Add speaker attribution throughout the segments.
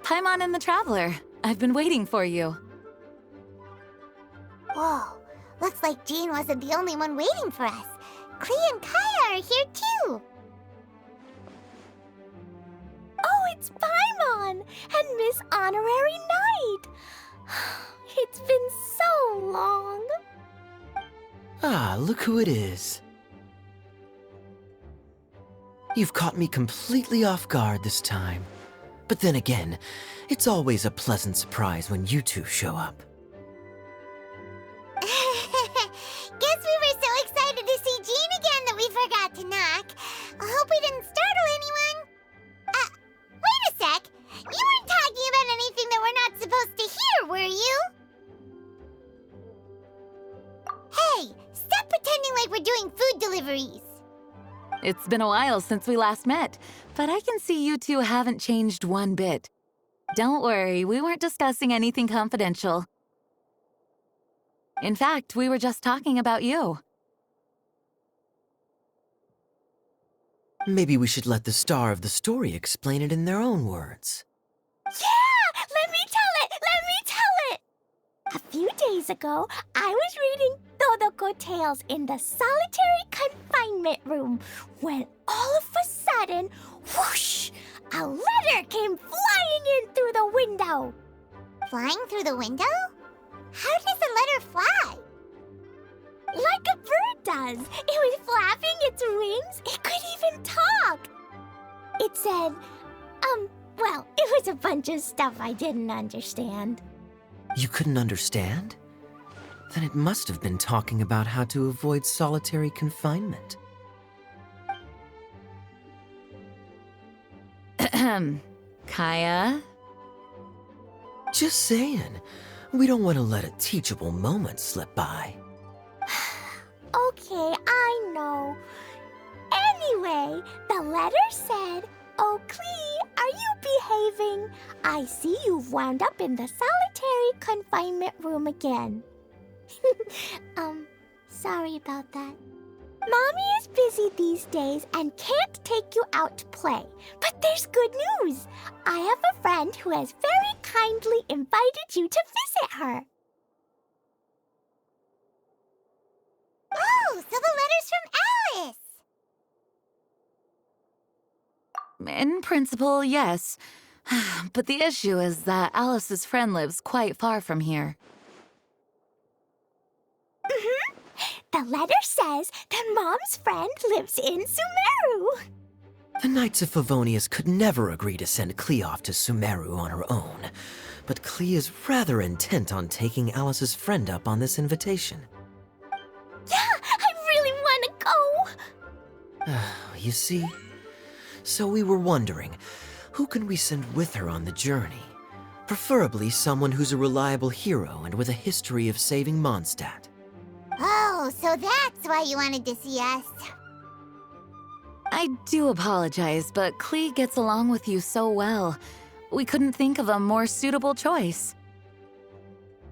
Speaker 1: Paimon and the Traveler. I've been waiting for you.
Speaker 2: Whoa, looks like Jean wasn't the only one waiting for us. Klee and Kaya are here too.
Speaker 3: Oh, it's Paimon and Miss Honorary Knight. It's been so long.
Speaker 4: Ah, look who it is. You've caught me completely off guard this time. But then again, it's always a pleasant surprise when you two show up.
Speaker 2: Guess we were so excited to see Jean again that we forgot to knock. I hope we didn't startle anyone. Wait a sec. You weren't talking about anything that we're not supposed to hear, were you? Hey, stop pretending like we're doing food deliveries.
Speaker 1: It's been a while since we last met, but I can see you two haven't changed one bit. Don't worry, we weren't discussing anything confidential. In fact, we were just talking about you.
Speaker 4: Maybe we should let the star of the story explain it in their own words.
Speaker 3: Yeah! Let me tell it! A few days ago, I was reading Todoko Tales in the solitary confinement room when all of a sudden, whoosh! A letter came flying in through the window.
Speaker 2: Flying through the window? How does a letter fly?
Speaker 3: Like a bird does. It was flapping its wings. It could even talk. It said, well, it was a bunch of stuff I didn't understand.
Speaker 4: You couldn't understand? Then it must have been talking about how to avoid solitary confinement.
Speaker 1: Kaya?
Speaker 4: Just saying. We don't want to let a teachable moment slip by.
Speaker 3: Okay, I know. Anyway, the letter said, "Oh, Klee, are you behaving? I see you've wound up in the solitary confinement room again." Sorry about that. Mommy is busy these days and can't take you out to play. But there's good news. I have a friend who has very kindly invited you to visit her.
Speaker 2: Oh, so the letter's from Alice!
Speaker 1: In principle, yes. But the issue is that Alice's friend lives quite far from here.
Speaker 3: The letter says that Mom's friend lives in Sumeru.
Speaker 4: The Knights of Favonius could never agree to send Klee off to Sumeru on her own, but Klee is rather intent on taking Alice's friend up on this invitation.
Speaker 3: Yeah, I really want to go.
Speaker 4: You see? So we were wondering, who can we send with her on the journey? Preferably someone who's a reliable hero and with a history of saving Mondstadt.
Speaker 2: Oh, so that's why you wanted to see us.
Speaker 1: I do apologize, but Klee gets along with you so well. We couldn't think of a more suitable choice.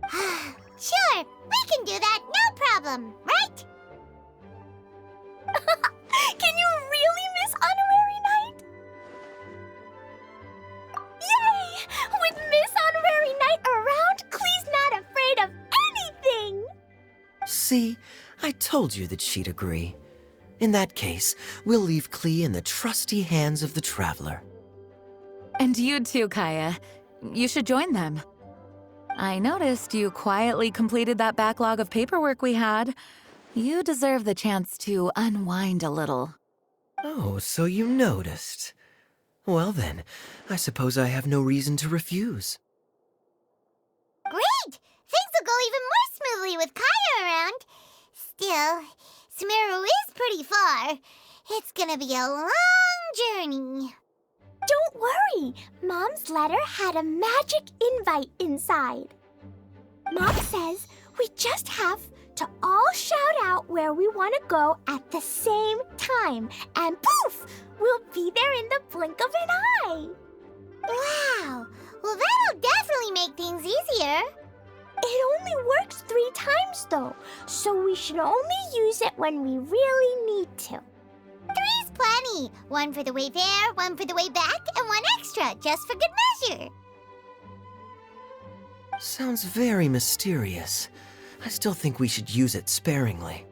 Speaker 2: Sure, we can do that, no problem, right?
Speaker 3: Can you really, Miss Honorary Knight? Yay! With Miss Honorary Knight around, Klee's not afraid of anything!
Speaker 4: See, I told you that she'd agree. In that case, we'll leave Klee in the trusty hands of the Traveler.
Speaker 1: And you too, Kaya. You should join them. I noticed you quietly completed that backlog of paperwork we had. You deserve the chance to unwind a little.
Speaker 4: Oh, so you noticed. Well then, I suppose I have no reason to refuse.
Speaker 2: Great! Things will go even more smoothly with Kaya around. Still, Sumeru is pretty far. It's gonna be a long journey.
Speaker 3: Don't worry, Mom's letter had a magic invite inside. Mom says we just have to all shout out where we want to go at the same time, and poof, we'll be there in the blink of an eye.
Speaker 2: Wow, well that'll definitely make things easier.
Speaker 3: It only works 3 times though, so we should only use it when we really need to.
Speaker 2: 3's plenty. 1 for the way there, 1 for the way back, and 1 extra, just for good measure.
Speaker 4: Sounds very mysterious. I still think we should use it sparingly.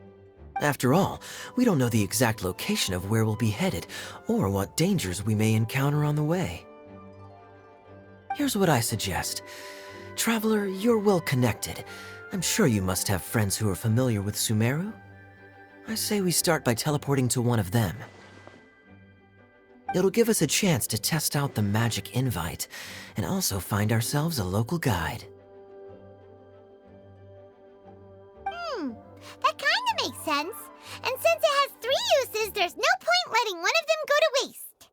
Speaker 4: After all, we don't know the exact location of where we'll be headed, or what dangers we may encounter on the way. Here's what I suggest. Traveler, you're well connected. I'm sure you must have friends who are familiar with Sumeru. I say we start by teleporting to one of them. It'll give us a chance to test out the magic invite, and also find ourselves a local guide.
Speaker 2: That kinda makes sense. And since it has 3 uses, there's no point letting one of them go to waste.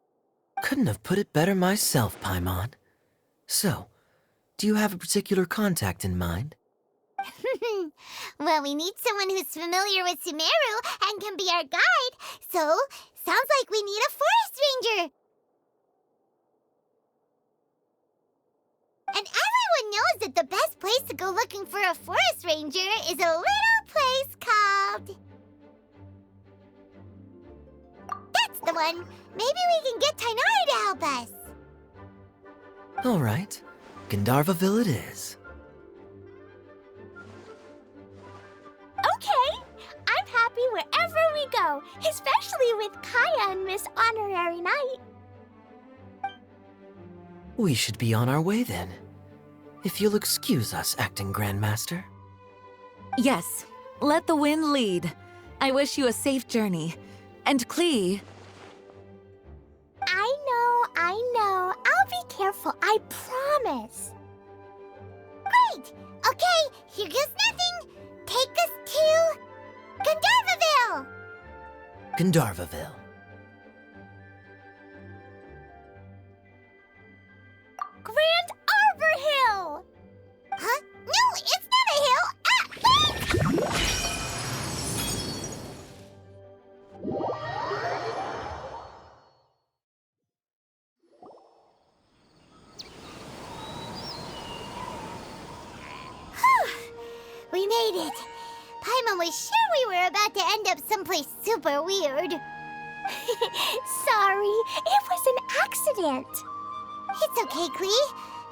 Speaker 4: Couldn't have put it better myself, Paimon. So, do you have a particular contact in mind?
Speaker 2: Well, we need someone who's familiar with Sumeru and can be our guide, so sounds like we need a forest ranger. And everyone knows that the best place to go looking for a forest ranger is a little place called... That's the one! Maybe we can get Tainari to help us.
Speaker 4: All right, Gandharvaville it is.
Speaker 3: Okay, I'm happy wherever we go, especially with Kaya and Miss Honorary Knight.
Speaker 4: We should be on our way then. If you'll excuse us, Acting Grandmaster.
Speaker 1: Yes, let the wind lead. I wish you a safe journey. And Klee...
Speaker 3: I know. I'll be careful, I promise.
Speaker 2: Great! Okay, here goes nothing. Take us to... Gandharvaville!
Speaker 4: Gandharvaville.
Speaker 3: Grand Arbor Hill!
Speaker 2: Huh? No, it's not a hill! Ah! We made it. Paimon was sure we were about to end up someplace super weird.
Speaker 3: Sorry, it was an accident.
Speaker 2: It's okay, Klee.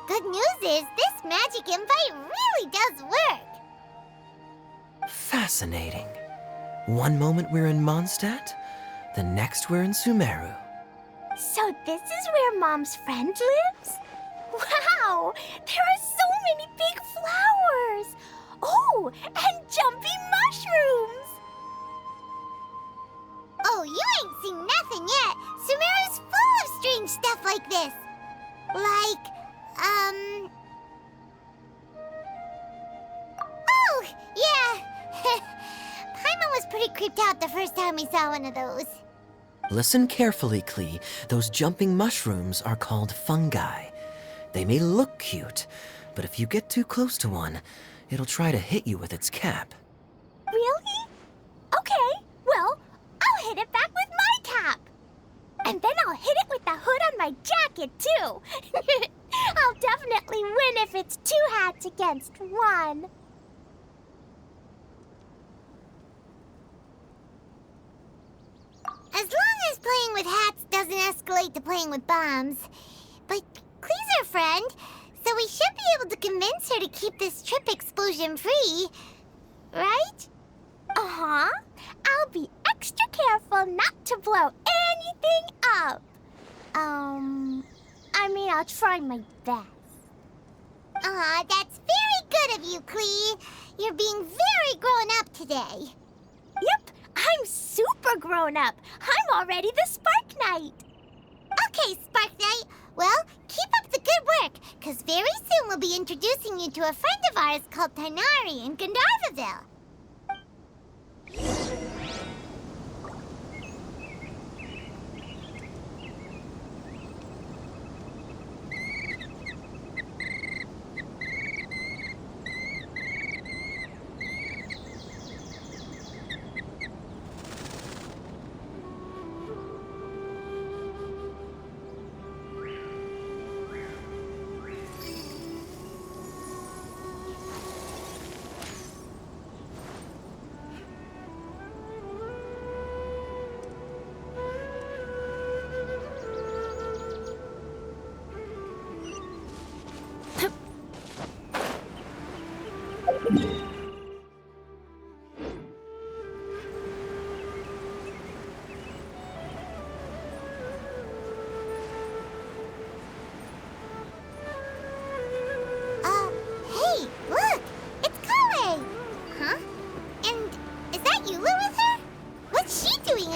Speaker 2: Good news is this magic invite really does work.
Speaker 4: Fascinating. One moment we're in Mondstadt, the next we're in Sumeru.
Speaker 3: So this is where Mom's friend lives? Wow, there are so many big flowers. Oh, and jumpy mushrooms.
Speaker 2: Oh, you ain't seen nothing yet. Sumeru's full of strange stuff like this. Like, Oh, yeah. Paimon was pretty creeped out the first time we saw one of those.
Speaker 4: Listen carefully, Klee. Those jumping mushrooms are called fungi. They may look cute, but if you get too close to one, it'll try to hit you with its cap.
Speaker 3: Really? Okay, well, I'll hit it back with my cap. And then I'll hit it with the hood on my jacket, too. I'll definitely win if it's 2 hats against 1.
Speaker 2: As long as playing with hats doesn't escalate to playing with bombs. But Klee's our friend, so we should be able to convince her to keep this trip explosion-free. Right?
Speaker 3: Uh-huh. I'll be extra careful not to blow anything up. I'll try my best.
Speaker 2: Aw, that's very good of you, Klee. You're being very grown up today.
Speaker 3: Yep, I'm super grown up. I'm already the Spark Knight.
Speaker 2: Okay, Spark Knight. Well, keep up the good work, because very soon we'll be introducing you to a friend of ours called Tainari in Gandharvaville.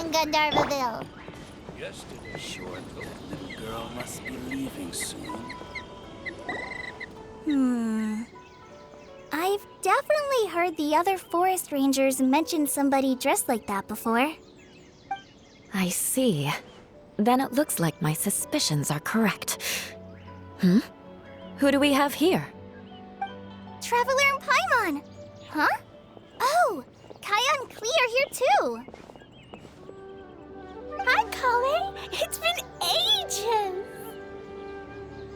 Speaker 2: from Gandharvaville.
Speaker 5: Yesterday, short. That little girl must be leaving soon.
Speaker 3: I've definitely heard the other forest rangers mention somebody dressed like that before.
Speaker 1: I see. Then it looks like my suspicions are correct. Who do we have here?
Speaker 3: Traveler and Paimon! Huh? Oh, Kaya and Klee are here too! Hi, Kale! It's been ages!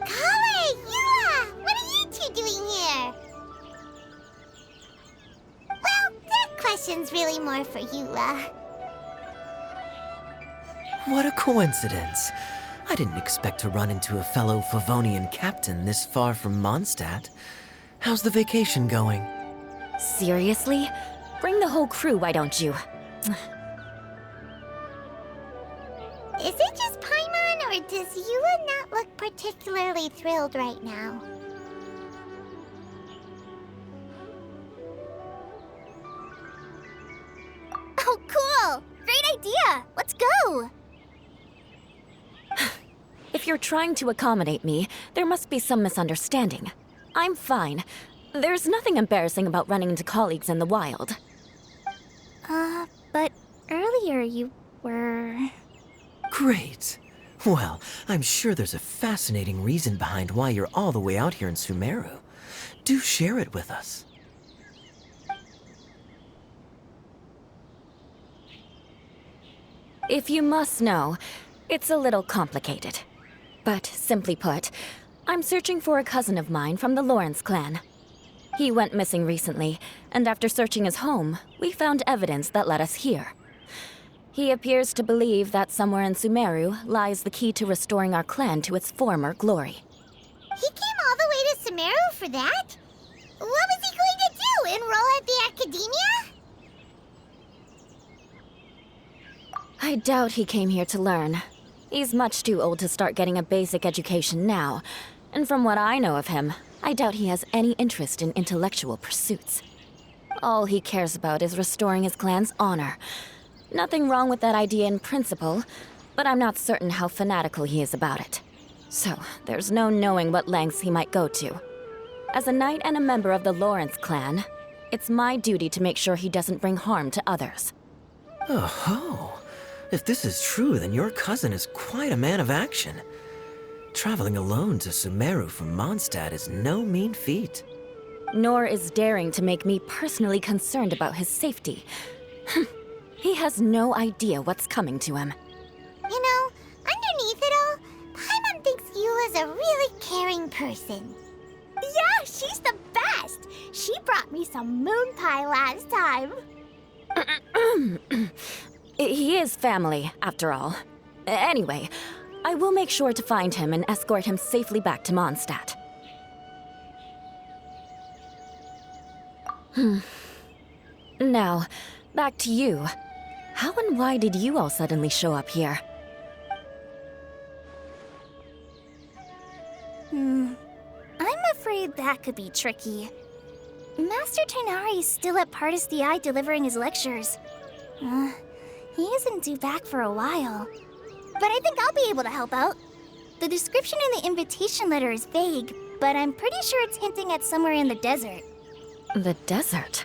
Speaker 2: Kale, Eula! What are you two doing here? Well, that question's really more for Eula.
Speaker 4: What a coincidence. I didn't expect to run into a fellow Favonian captain this far from Mondstadt. How's the vacation going?
Speaker 1: Seriously? Bring the whole crew, why don't you?
Speaker 2: Is it just Paimon, or does Eula not look particularly thrilled right now?
Speaker 3: Oh, cool! Great idea! Let's go!
Speaker 1: If you're trying to accommodate me, there must be some misunderstanding. I'm fine. There's nothing embarrassing about running into colleagues in the wild.
Speaker 3: But earlier you were...
Speaker 4: Great. Well, I'm sure there's a fascinating reason behind why you're all the way out here in Sumeru. Do share it with us.
Speaker 1: If you must know, it's a little complicated. But simply put, I'm searching for a cousin of mine from the Lawrence clan. He went missing recently, and after searching his home, we found evidence that led us here. He appears to believe that somewhere in Sumeru lies the key to restoring our clan to its former glory.
Speaker 2: He came all the way to Sumeru for that? What was he going to do, enroll at the academia?
Speaker 1: I doubt he came here to learn. He's much too old to start getting a basic education now, and from what I know of him, I doubt he has any interest in intellectual pursuits. All he cares about is restoring his clan's honor. Nothing wrong with that idea in principle, but I'm not certain how fanatical he is about it. So, there's no knowing what lengths he might go to. As a knight and a member of the Lawrence clan, it's my duty to make sure he doesn't bring harm to others.
Speaker 4: Oh-ho. If this is true, then your cousin is quite a man of action. Traveling alone to Sumeru from Mondstadt is no mean feat.
Speaker 1: Nor is daring to make me personally concerned about his safety. He has no idea what's coming to him.
Speaker 2: You know, underneath it all, Paimon thinks Eula's a really caring person.
Speaker 3: Yeah, she's the best! She brought me some moon pie last time.
Speaker 1: He is family, after all. Anyway, I will make sure to find him and escort him safely back to Mondstadt. Now, back to you. How and why did you all suddenly show up here?
Speaker 3: I'm afraid that could be tricky. Master Tighnari's still at Partis the Eye delivering his lectures. He isn't due back for a while. But I think I'll be able to help out. The description in the invitation letter is vague, but I'm pretty sure it's hinting at somewhere in the desert.
Speaker 1: The desert?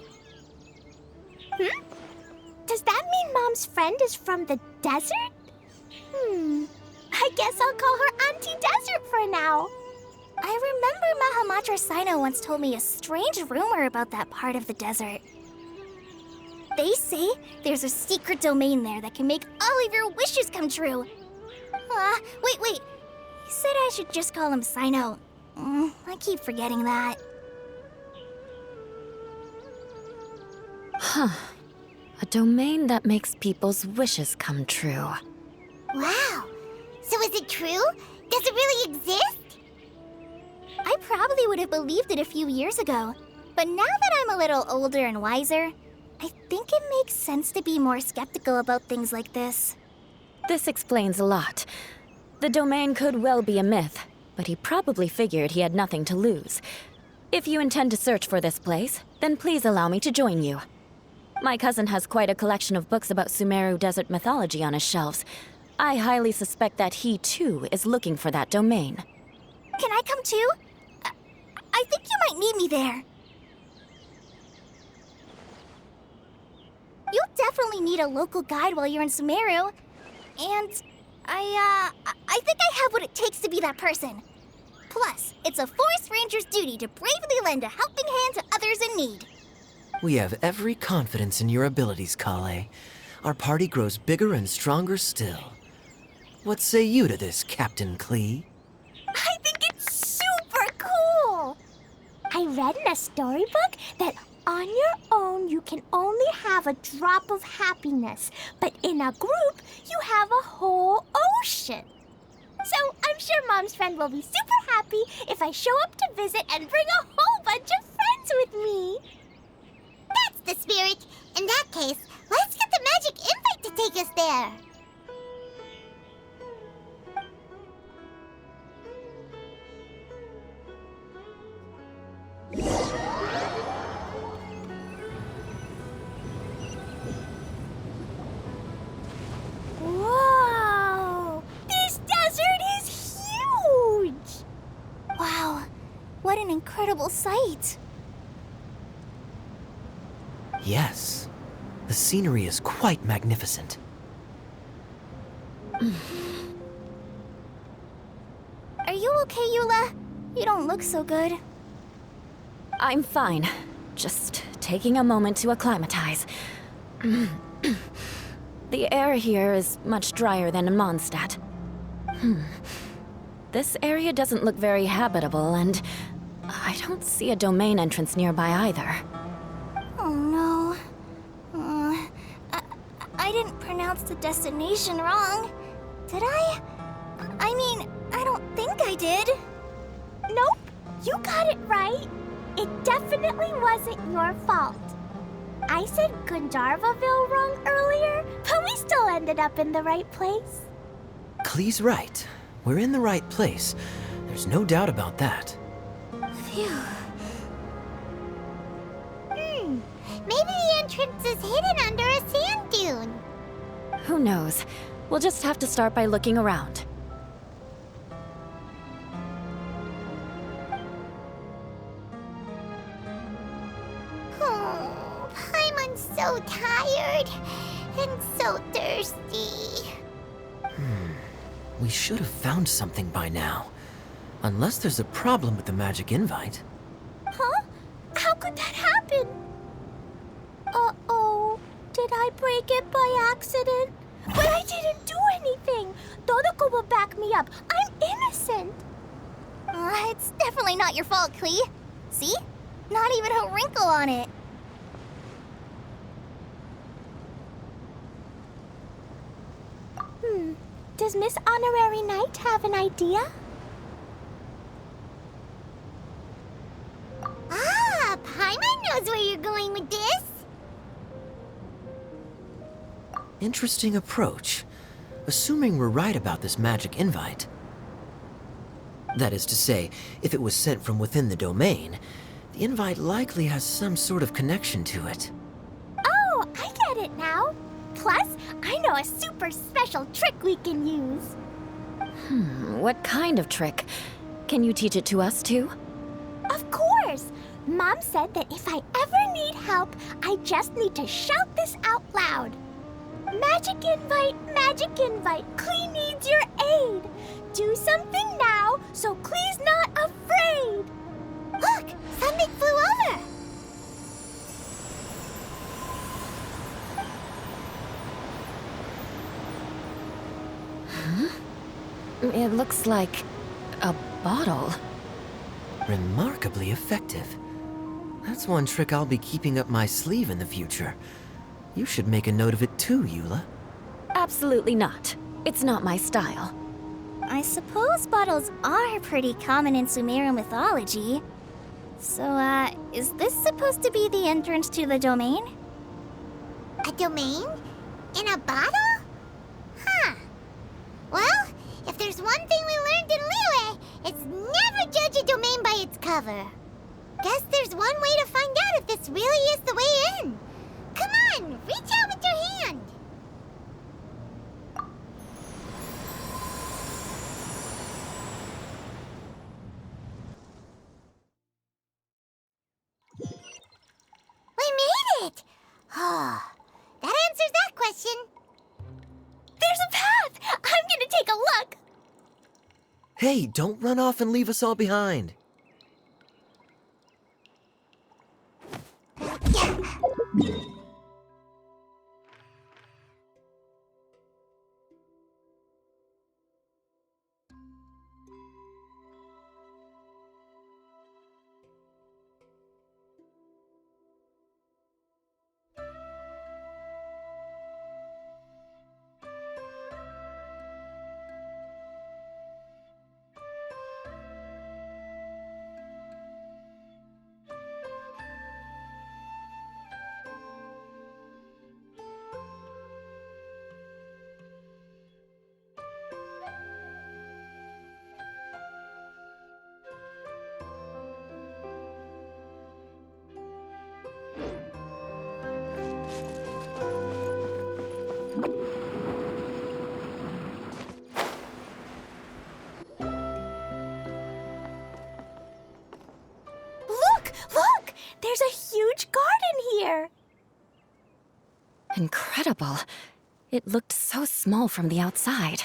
Speaker 3: Does that mean Mom's friend is from the desert? I guess I'll call her Auntie Desert for now. I remember Mahamatra Sino once told me a strange rumor about that part of the desert. They say there's a secret domain there that can make all of your wishes come true. Wait. He said I should just call him Sino. I keep forgetting that.
Speaker 1: A domain that makes people's wishes come true.
Speaker 2: Wow. So is it true? Does it really exist?
Speaker 3: I probably would have believed it a few years ago. But now that I'm a little older and wiser, I think it makes sense to be more skeptical about things like this.
Speaker 1: This explains a lot. The domain could well be a myth, but he probably figured he had nothing to lose. If you intend to search for this place, then please allow me to join you.
Speaker 6: My cousin has quite a collection of books about Sumeru desert mythology on his shelves. I highly suspect that he, too, is looking for that domain.
Speaker 3: Can I come too? I think you might need me there. You'll definitely need a local guide while you're in Sumeru. And I think I have what it takes to be that person. Plus, it's a forest ranger's duty to bravely lend a helping hand to others in need.
Speaker 4: We have every confidence in your abilities, Kale. Our party grows bigger and stronger still. What say you to this, Captain Klee?
Speaker 3: I think it's super cool! I read in a storybook that on your own you can only have a drop of happiness, but in a group you have a whole ocean. So I'm sure Mom's friend will be super happy if I show up to visit and bring a whole bunch of friends with me.
Speaker 2: That's the spirit. In that case, let's get the magic invite to take us there.
Speaker 3: Whoa! This desert is huge! Wow, what an incredible sight.
Speaker 4: Yes. The scenery is quite magnificent.
Speaker 3: Are you okay, Eula? You don't look so good.
Speaker 6: I'm fine. Just taking a moment to acclimatize. The air here is much drier than in Mondstadt. This area doesn't look very habitable, and I don't see a domain entrance nearby either.
Speaker 3: Oh no. I didn't pronounce the destination wrong. Did I? I mean, I don't think I did. Nope, you got it right. It definitely wasn't your fault. I said Gandharvaville wrong earlier, but we still ended up in the right place.
Speaker 4: Klee's right. We're in the right place. There's no doubt about that.
Speaker 3: Phew.
Speaker 2: Maybe the entrance is hidden under a sand dune.
Speaker 6: Who knows? We'll just have to start by looking around.
Speaker 2: Oh, Paimon's so tired and so thirsty.
Speaker 4: We should have found something by now. Unless there's a problem with the magic invite.
Speaker 3: Huh? How could that happen? Uh-oh. Did I break it by accident? But I didn't do anything. Todoko will back me up. I'm innocent. It's definitely not your fault, Klee. See? Not even a wrinkle on it. Does Miss Honorary Knight have an idea?
Speaker 2: Ah, Paimon knows where you're going with this.
Speaker 4: Interesting approach. Assuming we're right about this magic invite. That is to say, if it was sent from within the domain, the invite likely has some sort of connection to it.
Speaker 3: Oh, I get it now. Plus, I know a super special trick we can use.
Speaker 6: What kind of trick? Can you teach it to us too?
Speaker 3: Of course! Mom said that if I ever need help, I just need to shout this out loud. Magic invite, Klee needs your aid. Do something now so Klee's not afraid.
Speaker 2: Look, something flew over.
Speaker 6: It looks like a bottle.
Speaker 4: Remarkably effective. That's one trick I'll be keeping up my sleeve in the future. You should make a note of it too, Eula.
Speaker 6: Absolutely not. It's not my style.
Speaker 3: I suppose bottles are pretty common in Sumeru mythology. So, is this supposed to be the entrance to the domain?
Speaker 2: A domain? In a bottle? Huh. Well, if there's one thing we learned in Liyue, it's never judge a domain by its cover. Guess there's one way to find out if this really is the way in. Come on! Reach out with your hand! We made it! Oh, that answers that question.
Speaker 3: There's a path! I'm gonna take a look!
Speaker 4: Hey, don't run off and leave us all behind.
Speaker 3: Look! There's a huge garden here!
Speaker 6: Incredible. It looked so small from the outside.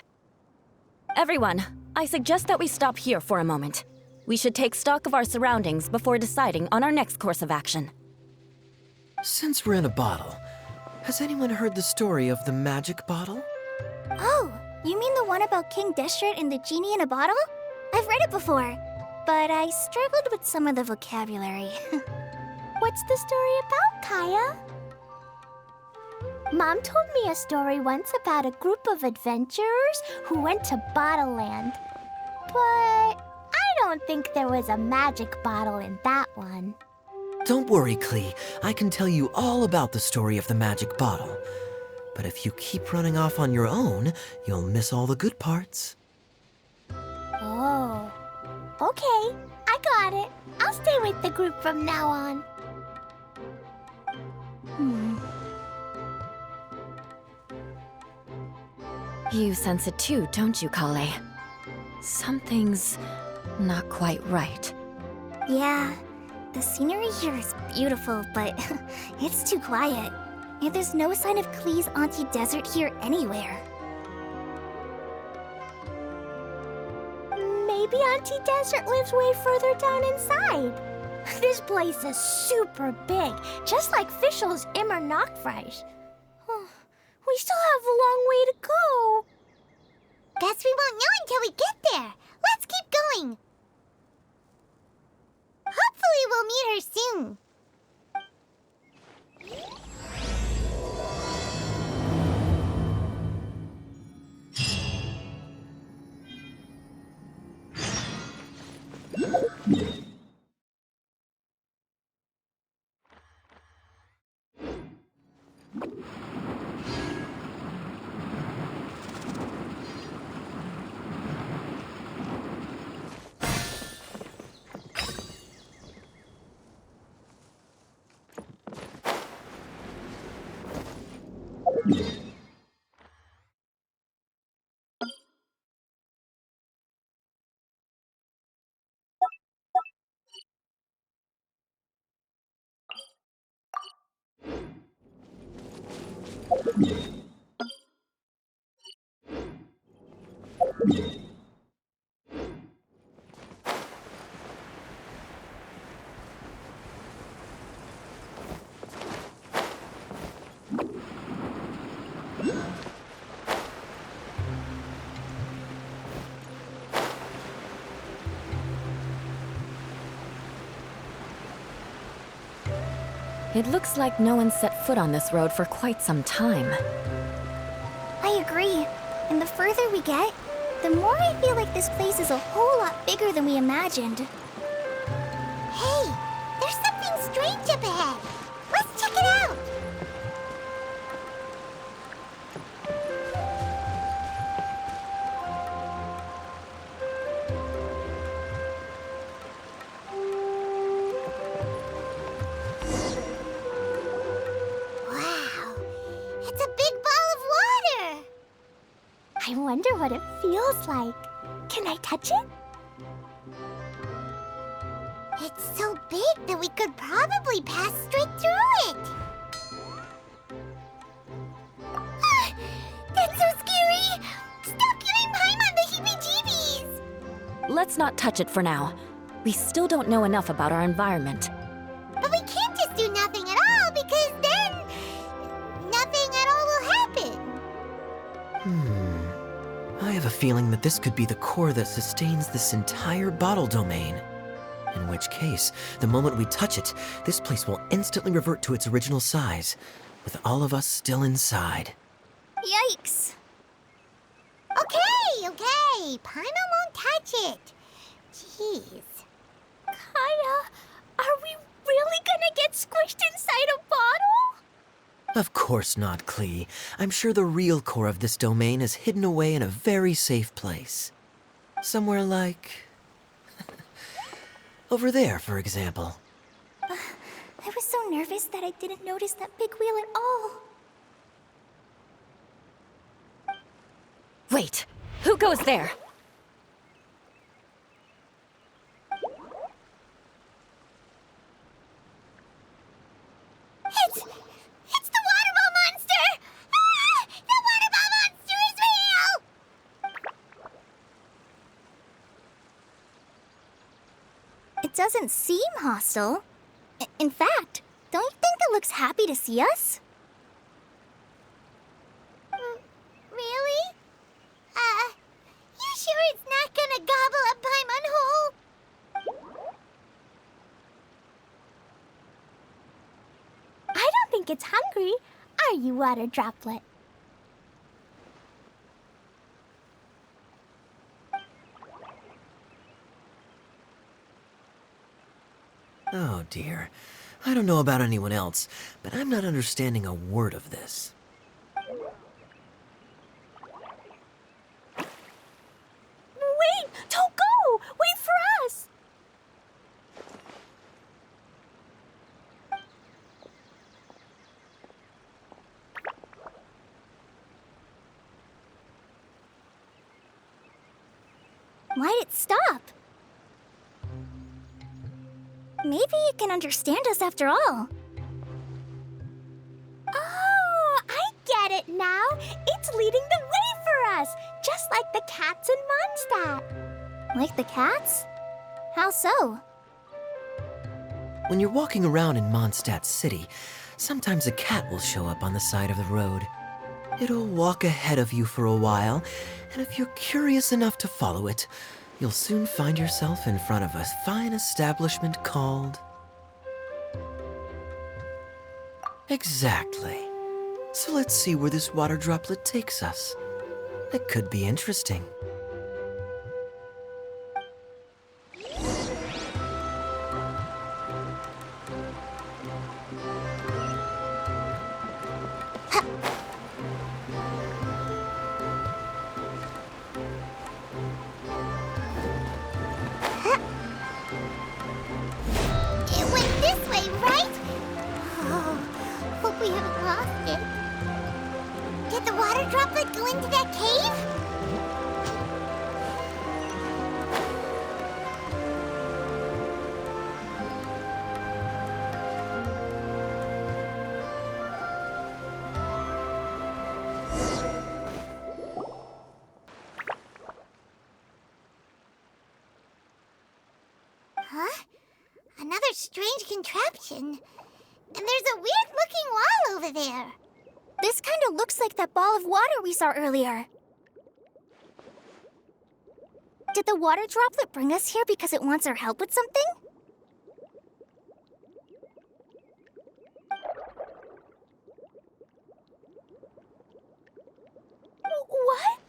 Speaker 6: Everyone, I suggest that we stop here for a moment. We should take stock of our surroundings before deciding on our next course of action.
Speaker 4: Since we're in a bottle, has anyone heard the story of the magic bottle?
Speaker 2: Oh, you mean the one about King Deshret and the genie in a bottle? I've read it before, but I struggled with some of the vocabulary.
Speaker 3: What's the story about, Kaya? Mom told me a story once about a group of adventurers who went to Bottle Land. But I don't think there was a magic bottle in that one.
Speaker 4: Don't worry, Klee. I can tell you all about the story of the magic bottle. But if you keep running off on your own, you'll miss all the good parts.
Speaker 3: Oh, okay. I got it. I'll stay with the group from now on.
Speaker 6: You sense it too, don't you, Kale? Something's not quite right.
Speaker 2: Yeah, the scenery here is beautiful, but it's too quiet. And there's no sign of Klee's Auntie Desert here anywhere.
Speaker 3: Maybe Auntie Desert lives way further down inside. This place is super big, just like Fischl's Immer Nachtreich. We still have a long way to go.
Speaker 2: Guess we won't know until we get there. Let's keep going. Hopefully we'll meet her soon.
Speaker 6: It looks like no one set foot on this road for quite some time.
Speaker 2: I agree. And the further we get, the more I feel like this place is a whole lot bigger than we imagined. Hey, there's something strange up ahead. Let's check it out. Wow,
Speaker 3: I wonder what it feels like. Can I touch it?
Speaker 2: It's so big that we could probably pass straight through it. That's so scary! Stop giving Paimon the heebie-jeebies!
Speaker 6: Let's not touch it for now. We still don't know enough about our environment.
Speaker 2: But we can't just do nothing at all, because then nothing at all will happen.
Speaker 4: I have a feeling that this could be the core that sustains this entire bottle domain. In which case, the moment we touch it, this place will instantly revert to its original size, with all of us still inside.
Speaker 3: Yikes.
Speaker 2: Okay. Paimon won't touch it. Jeez.
Speaker 3: Kaya, are we really gonna get squished inside a bottle?
Speaker 4: Of course not, Klee. I'm sure the real core of this domain is hidden away in a very safe place. Somewhere like... over there, for example.
Speaker 3: I was so nervous that I didn't notice that big wheel at all.
Speaker 6: Wait, who goes there?
Speaker 2: It's the water ball monster! Ah! The water ball monster is real!
Speaker 3: It doesn't seem hostile. In fact, don't you think it looks happy to see us?
Speaker 2: Really? You sure it's not gonna gobble up Paimon whole?
Speaker 3: I don't think it's hungry. Are you, water droplet?
Speaker 4: Oh dear. I don't know about anyone else, but I'm not understanding a word of this.
Speaker 3: Wait! Don't go! Wait for us! Why'd it stop? Maybe it can understand us after all. Oh, I get it now. It's leading the way for us, just like the cats in Mondstadt. Like the cats? How so?
Speaker 4: When you're walking around in Mondstadt City, sometimes a cat will show up on the side of the road. It'll walk ahead of you for a while, and if you're curious enough to follow it, you'll soon find yourself in front of a fine establishment called... Exactly. So let's see where this water droplet takes us. It could be interesting.
Speaker 2: It went this way, right? Oh, hope we haven't lost it. Did the water droplet go into that cave? Huh? Another strange contraption. And there's a weird-looking wall over there.
Speaker 3: This kind of looks like that ball of water we saw earlier. Did the water droplet bring us here because it wants our help with something? What?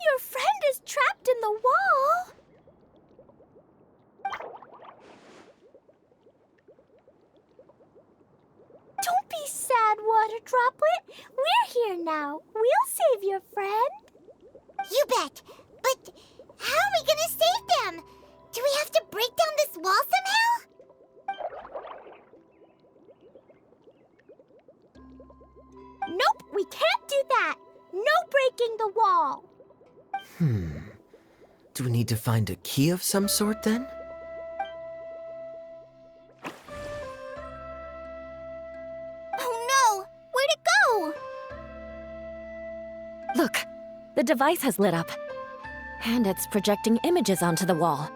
Speaker 3: Your friend is trapped in the wall? Don't be sad, water droplet. We're here now. We'll save your friend.
Speaker 2: You bet. But how are we gonna save them? Do we have to break down this wall somehow?
Speaker 3: Nope, we can't do that. No breaking the wall.
Speaker 4: Do we need to find a key of some sort then?
Speaker 2: Oh no! Where'd it go?
Speaker 6: Look, the device has lit up. And it's projecting images onto the wall.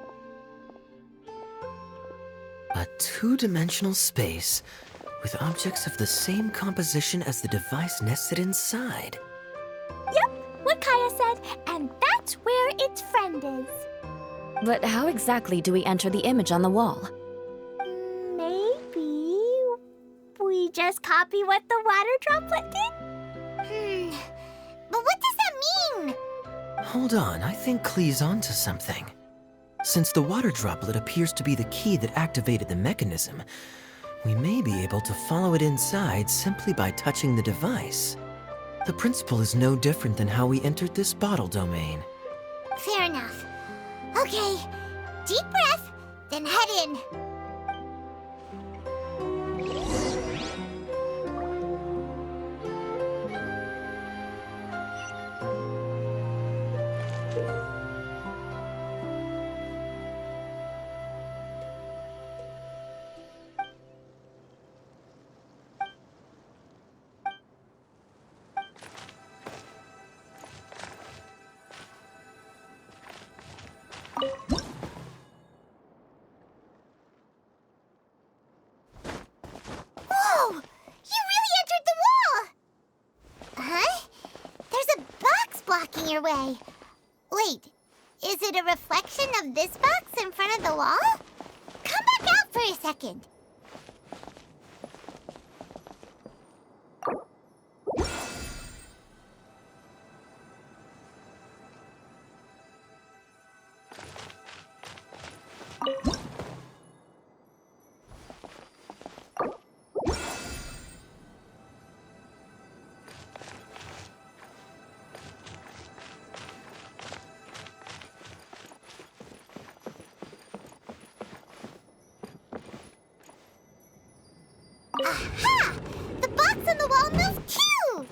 Speaker 4: A two-dimensional space with objects of the same composition as the device nested inside.
Speaker 3: Yep, what Kaya said, and that's where its friend is.
Speaker 6: But how exactly do we enter the image on the wall?
Speaker 3: Maybe we just copy what the water droplet did?
Speaker 2: But what does that mean?
Speaker 4: Hold on, I think Klee's onto something. Since the water droplet appears to be the key that activated the mechanism, we may be able to follow it inside simply by touching the device. The principle is no different than how we entered this bottle domain.
Speaker 2: Fair enough. Okay, deep breath, then head in. Whoa! You really entered the wall! Huh? There's a box blocking your way. Wait, is it a reflection of this box in front of the wall? Come back out for a second. Aha! The box on the wall moved too!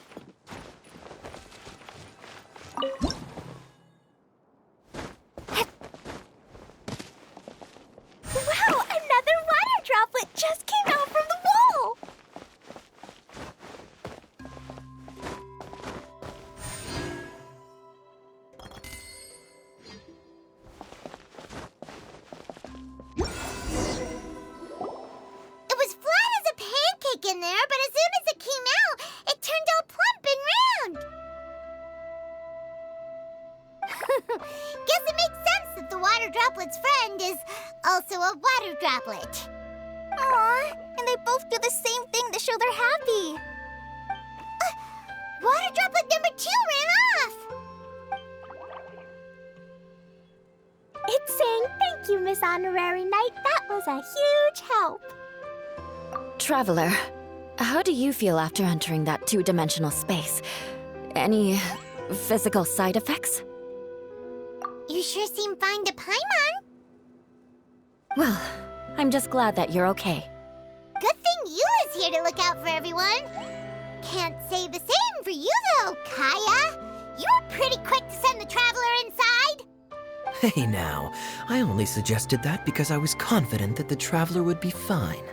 Speaker 3: Wow, another water droplet just came out from the wall!
Speaker 2: It was flat as a pancake in there, but as soon as it came out, it turned all plump and round. Guess it makes sense that the water droplet's friend is also a water droplet.
Speaker 3: Aw, and they both do the same thing to show they're happy.
Speaker 2: Water droplet number 2 ran off.
Speaker 3: It's saying thank you, Miss Honorary Knight. That was a huge help.
Speaker 6: Traveler, how do you feel after entering that two-dimensional space? Any physical side effects?
Speaker 2: You sure seem fine to Paimon.
Speaker 6: Well, I'm just glad that you're okay.
Speaker 2: Good thing Eula's here to look out for everyone. Can't say the same for you, though, Kaya. You were pretty quick to send the traveler inside.
Speaker 4: Hey now, I only suggested that because I was confident that the traveler would be fine.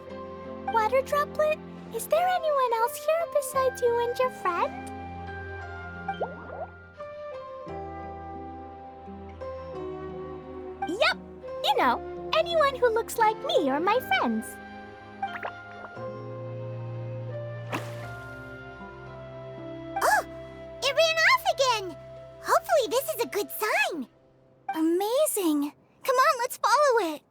Speaker 3: Water droplet, is there anyone else here besides you and your friend? Yep, you know, anyone who looks like me or my friends.
Speaker 2: Oh, it ran off again. Hopefully this is a good sign.
Speaker 3: Amazing. Come on, let's follow it.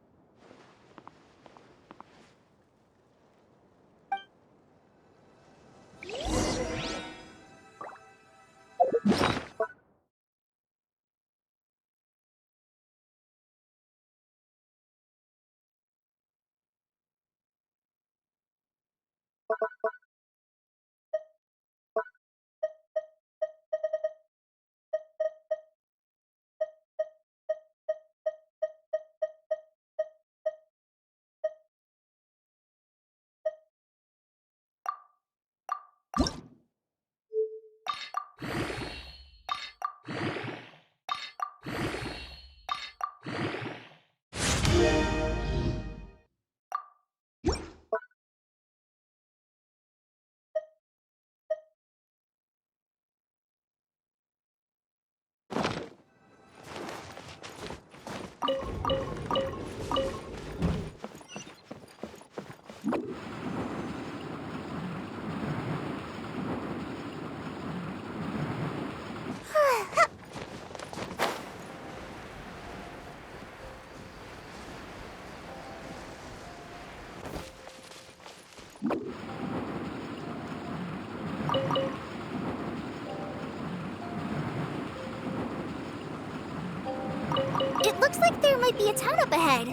Speaker 3: Looks like there might be a town up ahead.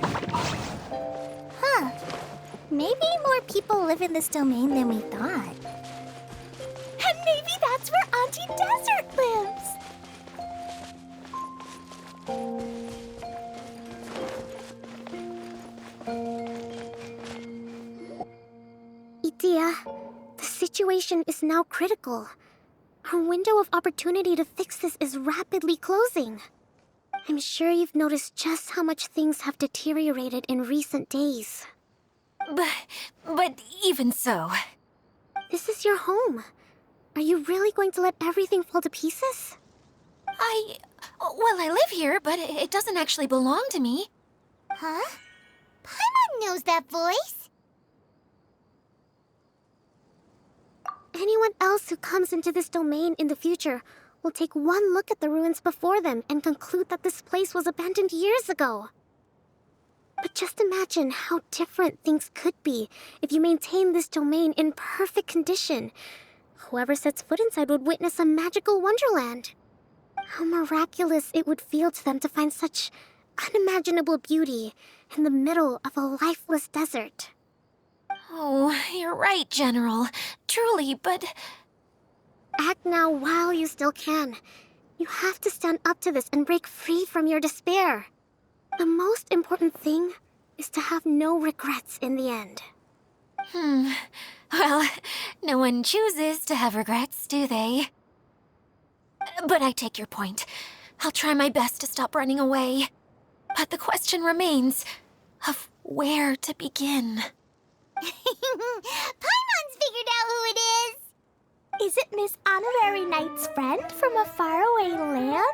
Speaker 3: Huh. Maybe more people live in this domain than we thought. And maybe that's where Auntie Desert lives. Itia, the situation is now critical. Our window of opportunity to fix this is rapidly closing. I'm sure you've noticed just how much things have deteriorated in recent days.
Speaker 6: But even so...
Speaker 3: This is your home. Are you really going to let everything fall to pieces?
Speaker 6: Well, I live here, but it doesn't actually belong to me.
Speaker 2: Huh? Paimon knows that voice.
Speaker 3: Anyone else who comes into this domain in the future will take one look at the ruins before them and conclude that this place was abandoned years ago. But just imagine how different things could be if you maintain this domain in perfect condition. Whoever sets foot inside would witness a magical wonderland. How miraculous it would feel to them to find such unimaginable beauty in the middle of a lifeless desert.
Speaker 6: Oh, you're right, General. Truly, but...
Speaker 3: Act now while you still can. You have to stand up to this and break free from your despair. The most important thing is to have no regrets in the end.
Speaker 6: Well, no one chooses to have regrets, do they? But I take your point. I'll try my best to stop running away. But the question remains of where to begin.
Speaker 2: Paimon's figured out who it is.
Speaker 3: Is it Miss Honorary Knight's friend from a faraway land?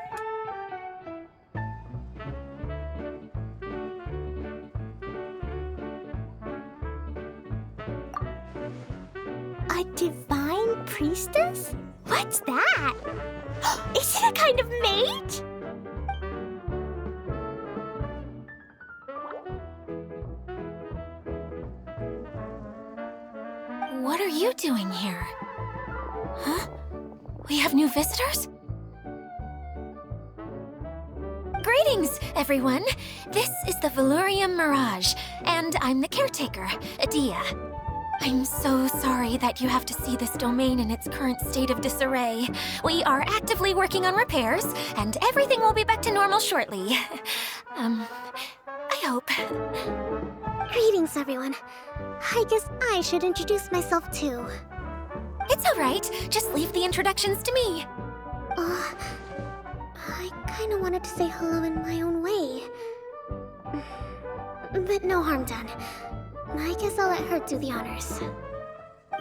Speaker 3: A divine priestess? What's that? Is it a kind of mage?
Speaker 6: What are you doing here? Huh? We have new visitors? Greetings, everyone! This is the Valurium Mirage, and I'm the caretaker, Adia. I'm so sorry that you have to see this domain in its current state of disarray. We are actively working on repairs, and everything will be back to normal shortly. I hope.
Speaker 3: Greetings, everyone. I guess I should introduce myself too.
Speaker 6: It's all right. Just leave the introductions to me.
Speaker 3: I kinda wanted to say hello in my own way. But no harm done. I guess I'll let her do the honors.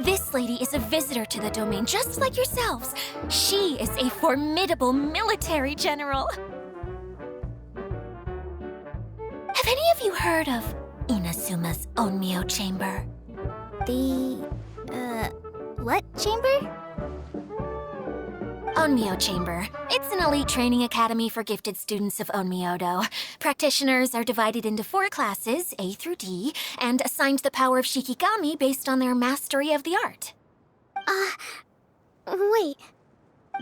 Speaker 6: This lady is a visitor to the domain, just like yourselves. She is a formidable military general. Have any of you heard of Inasuma's Onmyo Chamber?
Speaker 3: What chamber?
Speaker 6: Onmyo Chamber. It's an elite training academy for gifted students of Onmyodo. Practitioners are divided into 4 classes, A through D, and assigned the power of Shikigami based on their mastery of the art.
Speaker 3: Wait.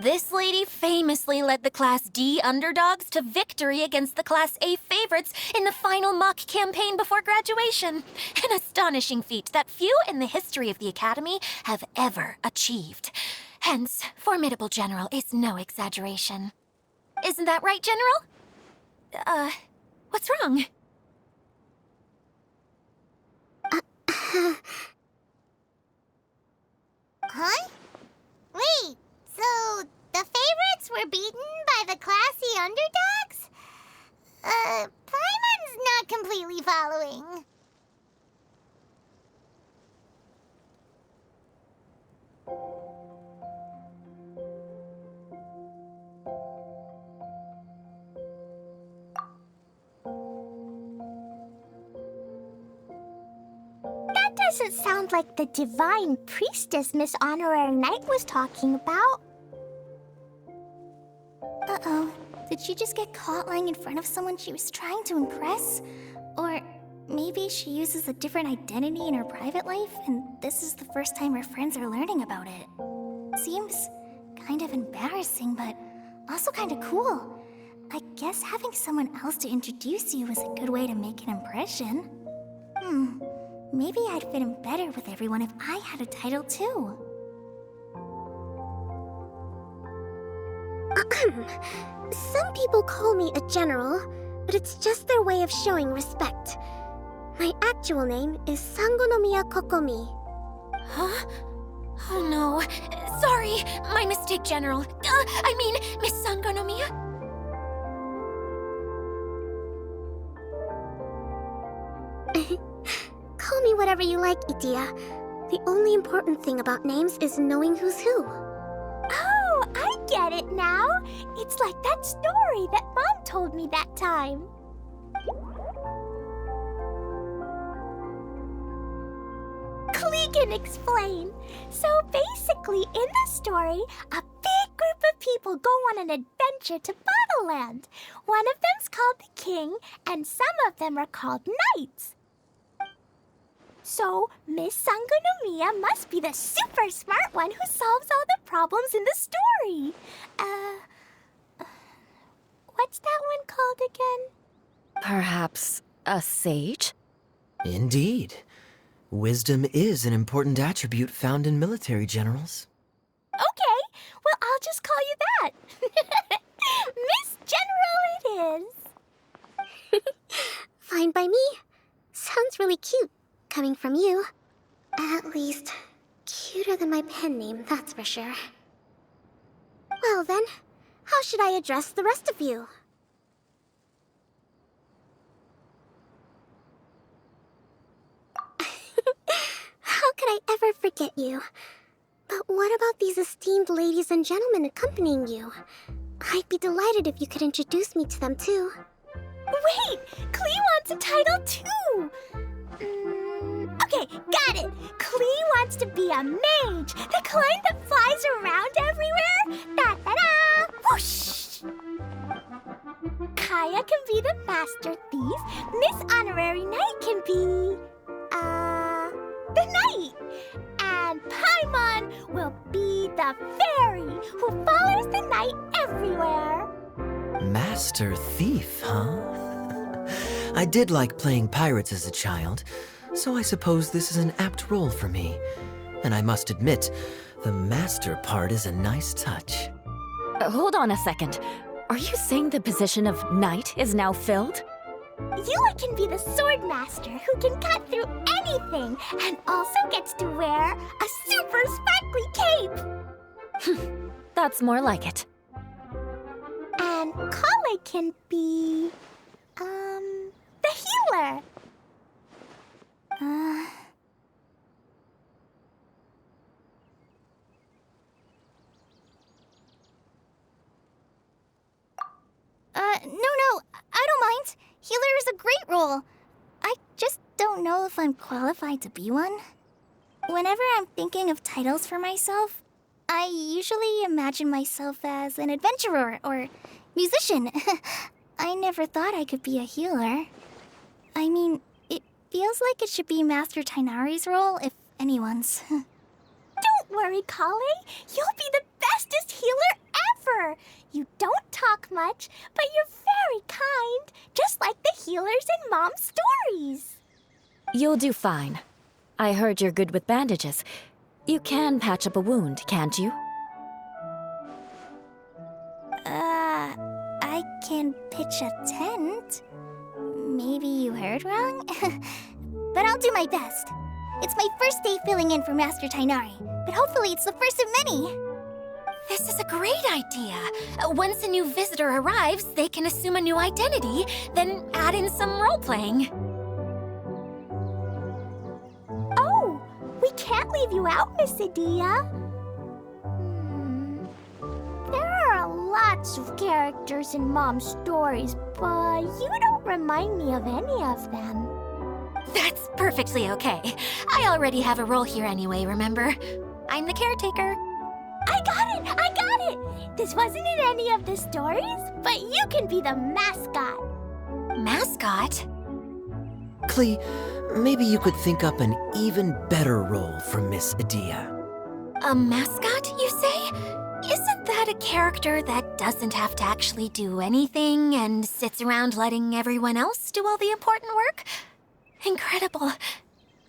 Speaker 6: This lady famously led the Class D underdogs to victory against the Class A favorites in the final mock campaign before graduation. An astonishing feat that few in the history of the Academy have ever achieved. Hence, formidable general is no exaggeration. Isn't that right, General? What's wrong?
Speaker 2: Huh? Wait, so the favorites were beaten by the classy underdogs? Paimon's not completely following.
Speaker 3: That doesn't sound like the divine priestess Miss Honorary Knight was talking about. Uh-oh. Did she just get caught lying in front of someone she was trying to impress? Or maybe she uses a different identity in her private life, and this is the first time her friends are learning about it. Seems kind of embarrassing, but also kind of cool. I guess having someone else to introduce you is a good way to make an impression. Maybe I'd fit in better with everyone if I had a title too.
Speaker 2: Some people call me a general, but it's just their way of showing respect. My actual name is Sangonomiya Kokomi.
Speaker 3: Huh? Oh no. Sorry, my mistake, General. I mean, Miss Sangonomiya.
Speaker 2: Call me whatever you like, Itia. The only important thing about names is knowing who's who.
Speaker 3: Oh, I get it now. It's like that story that Mom told me that time. Klee can explain. So basically, in the story, a big group of people go on an adventure to Bottleland. One of them's called the King, and some of them are called Knights. So, Miss Sangonomiya must be the super smart one who solves all the problems in the story. What's that one called again?
Speaker 6: Perhaps a sage?
Speaker 4: Indeed. Wisdom is an important attribute found in military generals.
Speaker 3: Okay, well, I'll just call you that. Miss General it is.
Speaker 2: Fine by me. Sounds really cute, coming from you. At least, cuter than my pen name, that's for sure. Well then, how should I address the rest of you? How could I ever forget you? But what about these esteemed ladies and gentlemen accompanying you? I'd be delighted if you could introduce me to them too.
Speaker 3: Wait, Klee wants a title too. Okay, got it. Klee wants to be a mage, the kind that flies around everywhere. Da-da-da! Whoosh! Kaya can be the master thief. Miss Honorary Knight can be... the knight. And Paimon will be the fairy who follows the knight everywhere.
Speaker 4: Master Thief, huh? I did like playing pirates as a child, so I suppose this is an apt role for me. And I must admit, the master part is a nice touch.
Speaker 6: Hold on a second. Are you saying the position of knight is now filled?
Speaker 3: Yula can be the sword master who can cut through anything and also gets to wear a super sparkly cape.
Speaker 6: That's more like it.
Speaker 3: And Kale can be... the healer.
Speaker 2: No, I don't mind. Healer is a great role. I just don't know if I'm qualified to be one. Whenever I'm thinking of titles for myself, I usually imagine myself as an adventurer or musician. I never thought I could be a healer. I mean, it feels like it should be Master Tainari's role, if anyone's.
Speaker 3: Don't worry, Kale. You'll be the bestest healer ever. You don't talk much, but you're very kind, just like the healers in Mom's stories.
Speaker 6: You'll do fine. I heard you're good with bandages. You can patch up a wound, can't you?
Speaker 2: I can pitch a tent. Maybe you heard wrong? But I'll do my best. It's my first day filling in for Master Tainari, but hopefully it's the first of many.
Speaker 3: This is a great idea. Once a new visitor arrives, they can assume a new identity, then add in some role-playing. Oh, we can't leave you out, Miss Adia. There are lots of characters in Mom's stories, but you don't remind me of any of them. That's perfectly okay. I already have a role here anyway, remember? I'm the caretaker. I got it! This wasn't in any of the stories, but you can be the mascot. Mascot?
Speaker 4: Klee, maybe you could think up an even better role for Miss Adia.
Speaker 3: A mascot, you say? Isn't that had a character that doesn't have to actually do anything and sits around letting everyone else do all the important work? Incredible.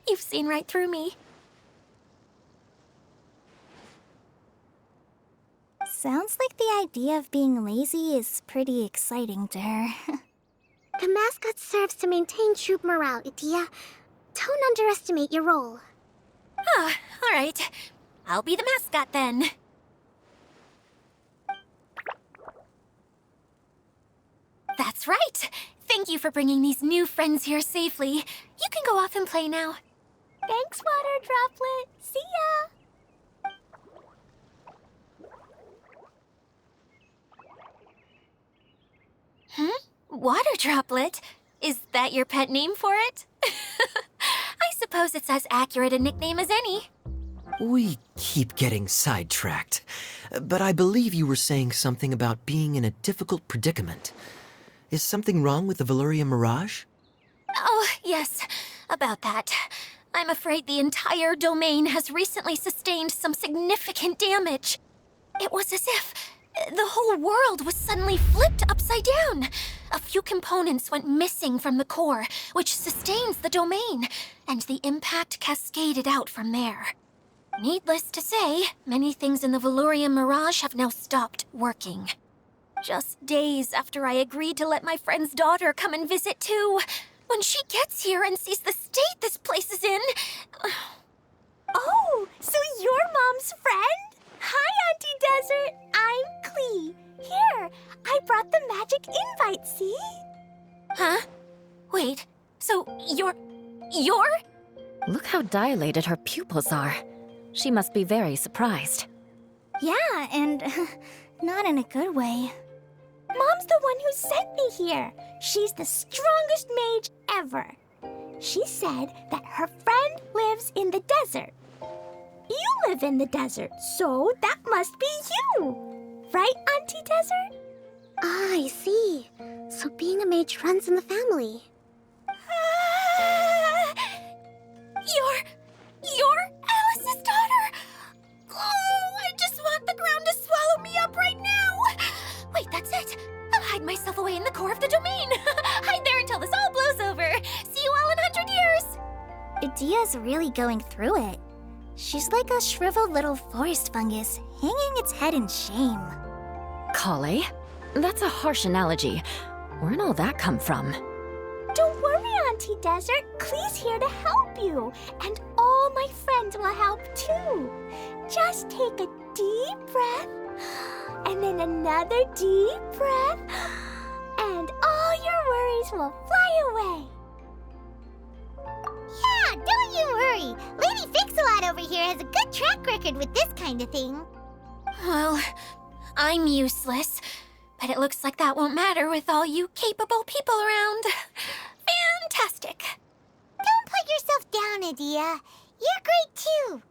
Speaker 3: You've seen right through me.
Speaker 2: Sounds like the idea of being lazy is pretty exciting to her.
Speaker 7: The mascot serves to maintain troop morale, Idia. Don't underestimate your role.
Speaker 3: Ah, all right. I'll be the mascot then. That's right. Thank you for bringing these new friends here safely. You can go off and play now.
Speaker 2: Thanks, Water Droplet. See ya!
Speaker 3: Water Droplet? Is that your pet name for it? I suppose it's as accurate a nickname as any.
Speaker 4: We keep getting sidetracked, but I believe you were saying something about being in a difficult predicament. Is something wrong with the Valyria Mirage?
Speaker 3: Oh, yes, about that. I'm afraid the entire domain has recently sustained some significant damage. It was as if the whole world was suddenly flipped upside down. A few components went missing from the core, which sustains the domain, and the impact cascaded out from there. Needless to say, many things in the Valyria Mirage have now stopped working. Just days after I agreed to let my friend's daughter come and visit too. When she gets here and sees the state this place is in... Oh, so you're Mom's friend? Hi, Auntie Desert. I'm Klee. Here, I brought the magic invite, see? Huh? Wait, so you're...
Speaker 6: Look how dilated her pupils are. She must be very surprised.
Speaker 2: Yeah, and not in a good way.
Speaker 3: Mom's the one who sent me here. She's the strongest mage ever. She said that her friend lives in the desert. You live in the desert, so that must be you. Right, Auntie Desert?
Speaker 7: Ah, I see. So being a mage runs in the family.
Speaker 3: You're Alice's daughter. Oh, I just want the ground to swallow me up right now. Wait, that's it. I'll hide myself away in the core of the domain. Hide there until this all blows over. See you all in 100 years.
Speaker 2: Idia's really going through it. She's like a shriveled little forest fungus, hanging its head in shame.
Speaker 6: Kale? That's a harsh analogy. Where'd all that come from?
Speaker 3: Don't worry, Auntie Desert. Klee's here to help you. And all my friends will help too. Just take a deep breath, and then another deep breath, and all your worries will fly away.
Speaker 2: Yeah, don't you worry. Lady Fix-A-Lot over here has a good track record with this kind of thing.
Speaker 3: Well, I'm useless, but it looks like that won't matter with all you capable people around. Fantastic.
Speaker 2: Don't put yourself down, Idia. You're great too.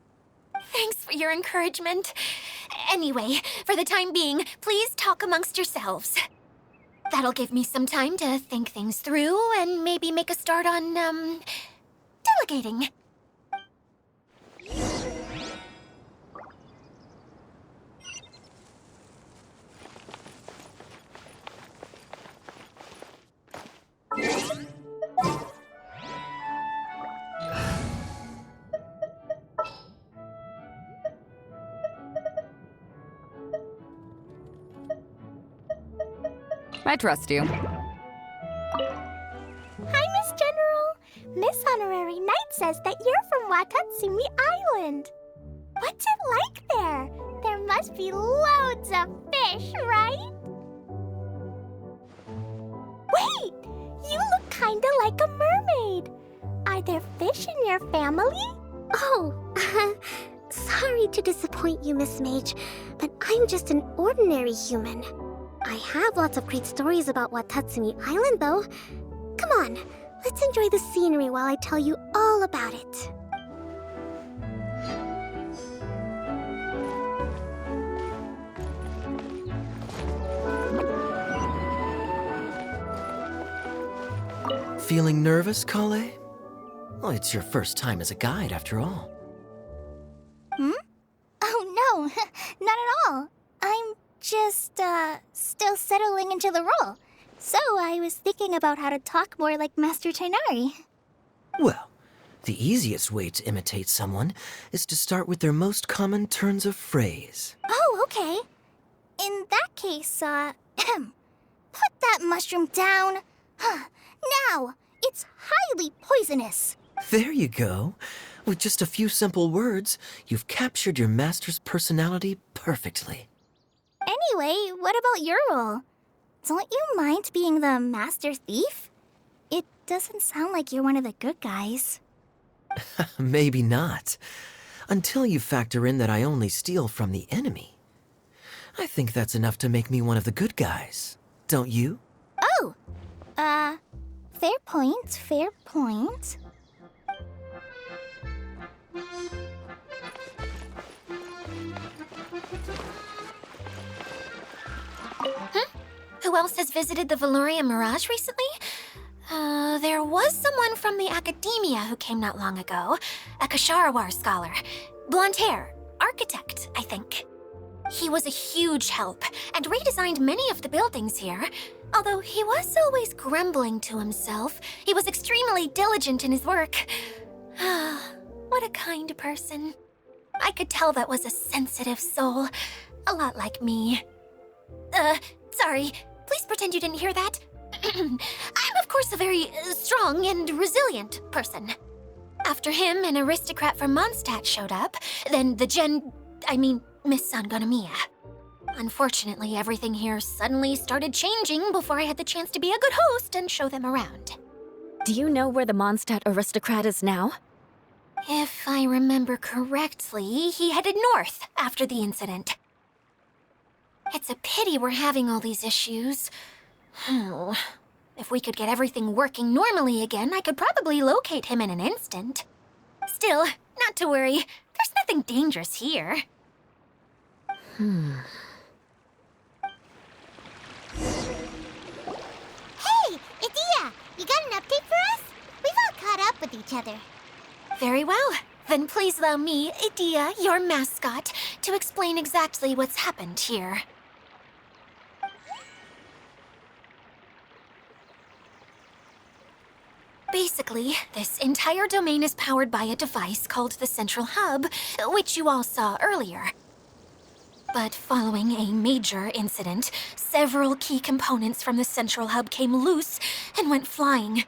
Speaker 3: Thanks for your encouragement. Anyway, for the time being, please talk amongst yourselves. That'll give me some time to think things through and maybe make a start on, delegating.
Speaker 1: I trust you.
Speaker 3: Hi, Miss General. Miss Honorary Knight says that you're from Watatsumi Island. What's it like there? There must be loads of fish, right? Wait! You look kinda like a mermaid. Are there fish in your family?
Speaker 7: Oh, sorry to disappoint you, Miss Mage, but I'm just an ordinary human. I have lots of great stories about Watatsumi Island, though. Come on, let's enjoy the scenery while I tell you all about it.
Speaker 4: Feeling nervous, Kale? Well, it's your first time as a guide, after all.
Speaker 2: Oh no, not at all. I'm
Speaker 3: still settling into the role. So I was thinking about how to talk more like Master Tainari.
Speaker 4: Well, the easiest way to imitate someone is to start with their most common turns of phrase.
Speaker 3: Oh, okay. In that case, put that mushroom down. Now, it's highly poisonous.
Speaker 4: There you go. With just a few simple words, you've captured your master's personality perfectly.
Speaker 3: Anyway, what about your role? Don't you mind being the master thief? It doesn't sound like you're one of the good guys.
Speaker 4: Maybe not. Until you factor in that I only steal from the enemy. I think that's enough to make me one of the good guys. Don't you?
Speaker 3: Oh! Fair point, fair point.
Speaker 8: Who else has visited the Veloria Mirage recently? There was someone from the academia who came not long ago. A Kasharawar scholar. Blonde hair. Architect, I think. He was a huge help and redesigned many of the buildings here. Although he was always grumbling to himself, he was extremely diligent in his work. What a kind person. I could tell that was a sensitive soul. A lot like me. Sorry. Please pretend you didn't hear that. I'm, of course, a very strong and resilient person. After him, an aristocrat from Mondstadt showed up. Then Miss Sangonomiya. Unfortunately, everything here suddenly started changing before I had the chance to be a good host and show them around.
Speaker 6: Do you know where the Mondstadt aristocrat is now?
Speaker 8: If I remember correctly, he headed north after the incident. It's a pity we're having all these issues. If we could get everything working normally again, I could probably locate him in an instant. Still, not to worry. There's nothing dangerous here.
Speaker 2: Hey, Idia, you got an update for us? We've all caught up with each other.
Speaker 8: Very well. Then please allow me, Idia, your mascot, to explain exactly what's happened here. Basically, this entire domain is powered by a device called the Central Hub, which you all saw earlier. But following a major incident, several key components from the Central Hub came loose and went flying.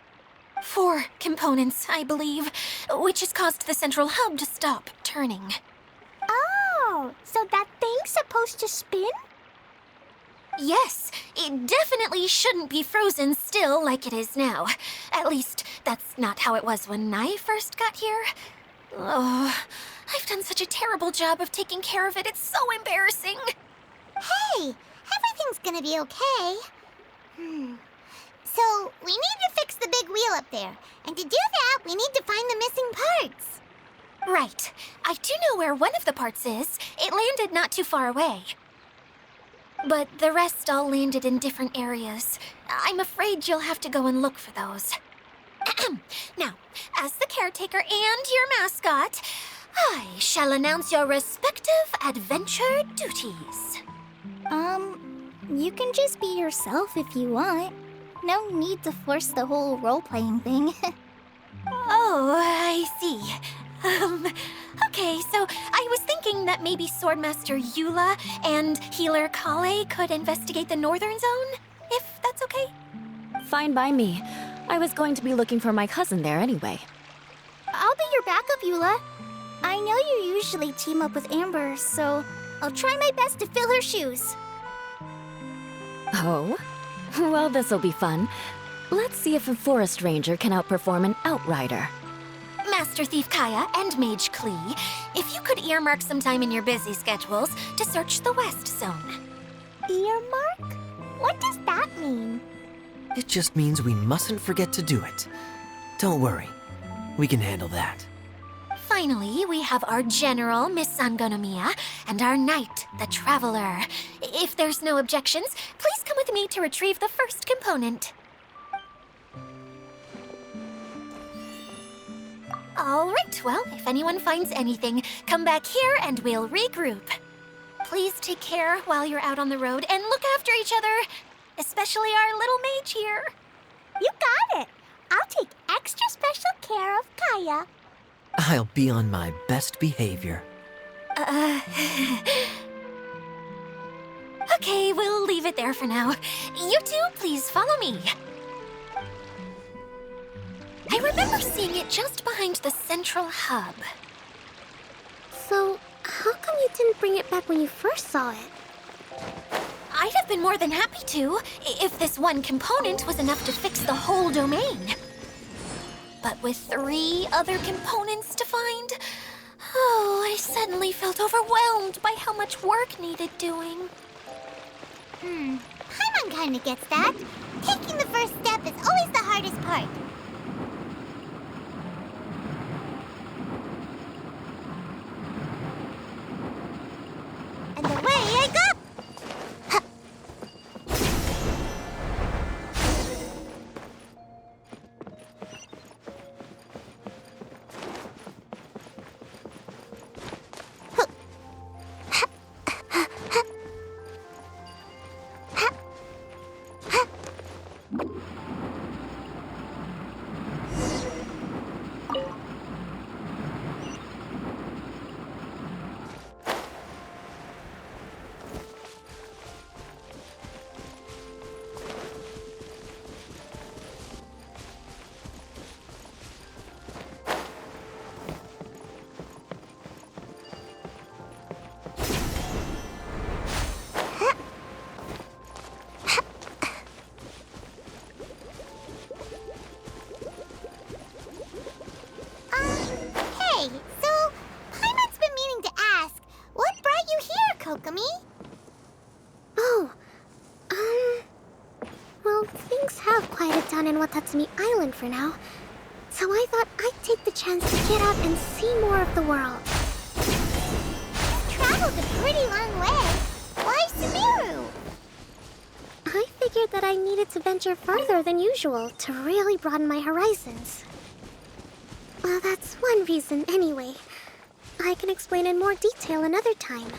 Speaker 8: 4 components, I believe, which has caused the Central Hub to stop turning.
Speaker 3: Oh, so that thing's supposed to spin?
Speaker 8: Yes, it definitely shouldn't be frozen still like it is now. At least, that's not how it was when I first got here. Oh, I've done such a terrible job of taking care of it. It's so embarrassing.
Speaker 2: Hey, everything's gonna be okay. So, we need to fix the big wheel up there. And to do that, we need to find the missing parts.
Speaker 8: Right. I do know where one of the parts is. It landed not too far away. But the rest all landed in different areas. I'm afraid you'll have to go and look for those. Now, as the caretaker and your mascot, I shall announce your respective adventure duties.
Speaker 3: You can just be yourself if you want. No need to force the whole role-playing thing.
Speaker 8: Oh, I see. Okay, so I was thinking that maybe Swordmaster Eula and Healer Kale could investigate the Northern Zone, if that's okay?
Speaker 6: Fine by me. I was going to be looking for my cousin there anyway.
Speaker 3: I'll be your backup, Eula. I know you usually team up with Amber, so I'll try my best to fill her shoes.
Speaker 6: Oh? Well, this'll be fun. Let's see if a forest ranger can outperform an outrider.
Speaker 8: Master Thief Kaya and Mage Klee, if you could earmark some time in your busy schedules to search the West Zone.
Speaker 3: Earmark? What does that mean?
Speaker 4: It just means we mustn't forget to do it. Don't worry. We can handle that.
Speaker 8: Finally, we have our General, Miss Sangonomiya, and our Knight, the Traveler. If there's no objections, please come with me to retrieve the first component. All right, well, if anyone finds anything, come back here and we'll regroup. Please take care while you're out on the road and look after each other, especially our little mage here.
Speaker 3: You got it. I'll take extra special care of Kaya.
Speaker 4: I'll be on my best behavior.
Speaker 8: Okay, we'll leave it there for now. You two, please follow me. I remember seeing it just behind the central hub.
Speaker 7: So, how come you didn't bring it back when you first saw it?
Speaker 8: I'd have been more than happy to, if this one component was enough to fix the whole domain. But with 3 other components to find, I suddenly felt overwhelmed by how much work needed doing.
Speaker 2: Paimon kinda gets that. Taking the first step is always the hardest part. And away I go! Hey, so Paimon's been meaning to ask, what brought you here, Kokomi?
Speaker 7: Oh, well, things have quieted down in Watatsumi Island for now. So I thought I'd take the chance to get out and see more of the world.
Speaker 2: You've traveled a pretty long way. Why Sumeru?
Speaker 7: I figured that I needed to venture farther than usual to really broaden my horizons. Well, that's one reason anyway. I can explain in more detail another time.